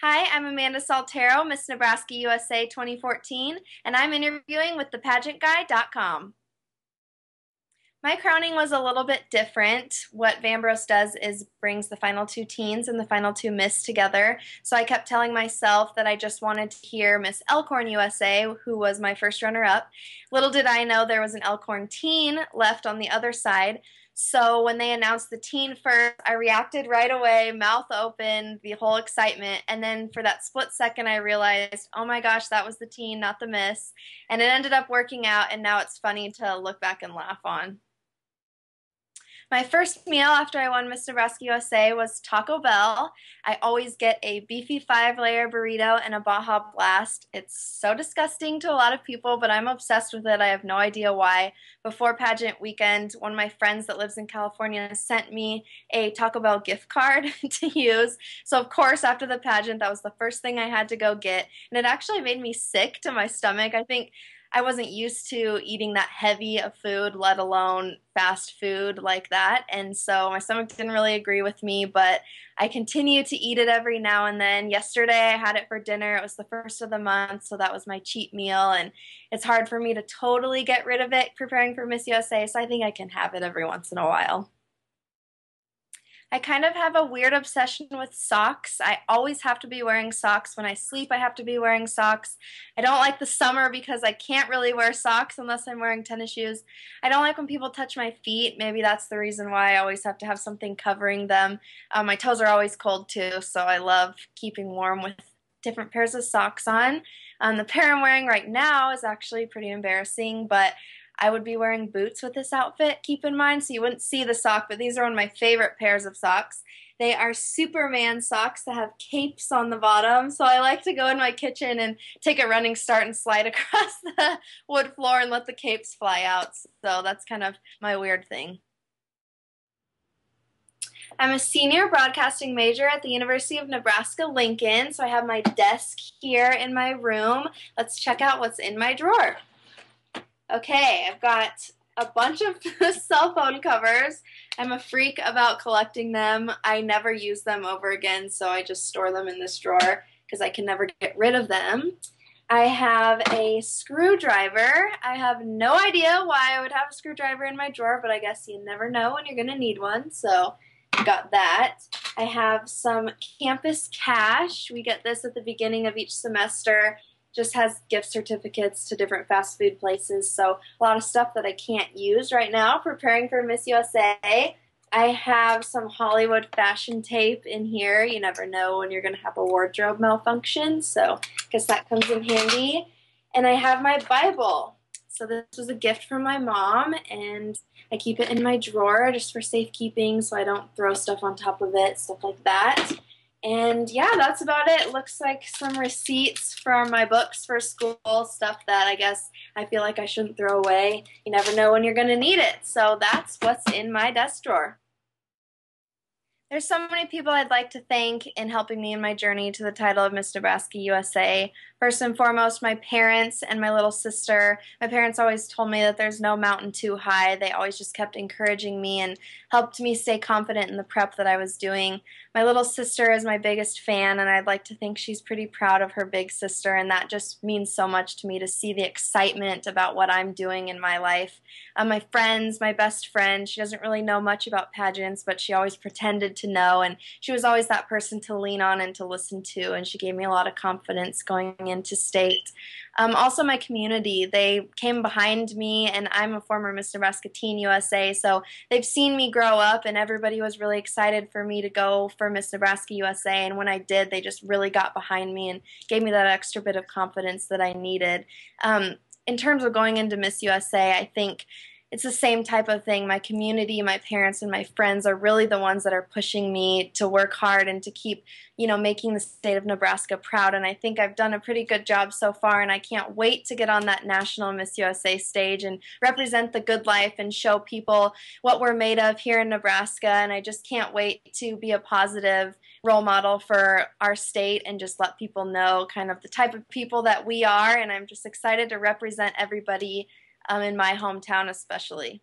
Hi, I'm Amanda Soltero, Miss Nebraska USA 2014, and I'm interviewing with thePageantGuy.com. My crowning was a little bit different. What Vambros does is brings the final two teens and the final two Miss together. So I kept telling myself that I just wanted to hear Miss Elkhorn USA, who was my first runner-up. Little did I know there was an Elkhorn teen left on the other side. So when they announced the teen first, I reacted right away, mouth open, the whole excitement. And then for that split second, I realized, oh my gosh, that was the teen, not the Miss. And it ended up working out, and now it's funny to look back and laugh on. My first meal after I won Miss Nebraska USA was Taco Bell. I always get a beefy 5-layer burrito and a Baja Blast. It's so disgusting to a lot of people, but I'm obsessed with it. I have no idea why. Before pageant weekend, one of my friends that lives in California sent me a Taco Bell gift card to use. So of course, after the pageant, that was the first thing I had to go get. And it actually made me sick to my stomach. I think I wasn't used to eating that heavy of food, let alone fast food like that. And so my stomach didn't really agree with me, but I continue to eat it every now and then. Yesterday I had it for dinner. It was the first of the month, so that was my cheat meal. And it's hard for me to totally get rid of it preparing for Miss USA, so I think I can have it every once in a while. I kind of have a weird obsession with socks. I always have to be wearing socks. When I sleep, I have to be wearing socks. I don't like the summer because I can't really wear socks unless I'm wearing tennis shoes. I don't like when people touch my feet. Maybe that's the reason why I always have to have something covering them. My toes are always cold too, so I love keeping warm with different pairs of socks on. The pair I'm wearing right now is actually pretty embarrassing, but I would be wearing boots with this outfit, keep in mind, so you wouldn't see the sock, but these are one of my favorite pairs of socks. They are Superman socks that have capes on the bottom, so I like to go in my kitchen and take a running start and slide across the wood floor and let the capes fly out, so that's kind of my weird thing. I'm a senior broadcasting major at the University of Nebraska-Lincoln, so I have my desk here in my room. Let's check out what's in my drawer. Okay, I've got a bunch of cell phone covers. I'm a freak about collecting them. I never use them over again, so I just store them in this drawer because I can never get rid of them. I have a screwdriver. I have no idea why I would have a screwdriver in my drawer, but I guess you never know when you're going to need one, so I got that. I have some campus cash. We get this at the beginning of each semester. Just has gift certificates to different fast food places, so a lot of stuff that I can't use right now preparing for Miss USA. I have some Hollywood fashion tape in here. You never know when you're going to have a wardrobe malfunction, so I guess that comes in handy. And I have my Bible. So this was a gift from my mom, and I keep it in my drawer just for safekeeping so I don't throw stuff on top of it, stuff like that. And yeah, that's about it. Looks like some receipts from my books for school, stuff that I guess I feel like I shouldn't throw away. You never know when you're going to need it. So that's what's in my desk drawer. There's so many people I'd like to thank in helping me in my journey to the title of Miss Nebraska USA. First and foremost, my parents and my little sister. My parents always told me that there's no mountain too high. They always just kept encouraging me and helped me stay confident in the prep that I was doing. My little sister is my biggest fan, and I'd like to think she's pretty proud of her big sister, and that just means so much to me to see the excitement about what I'm doing in my life. My friends, my best friend, she doesn't really know much about pageants, but she always pretended to know, and she was always that person to lean on and to listen to, and she gave me a lot of confidence going into state. Also my community, they came behind me, and I'm a former Miss Nebraska Teen USA, so they've seen me grow up, and everybody was really excited for me to go for Miss Nebraska USA, and when I did, they just really got behind me and gave me that extra bit of confidence that I needed. In terms of going into Miss USA, I think it's the same type of thing. My community, my parents, and my friends are really the ones that are pushing me to work hard and to keep, making the state of Nebraska proud. And I think I've done a pretty good job so far, and I can't wait to get on that national Miss USA stage and represent the good life and show people what we're made of here in Nebraska. And I just can't wait to be a positive role model for our state and just let people know kind of the type of people that we are. And I'm just excited to represent everybody in my hometown especially.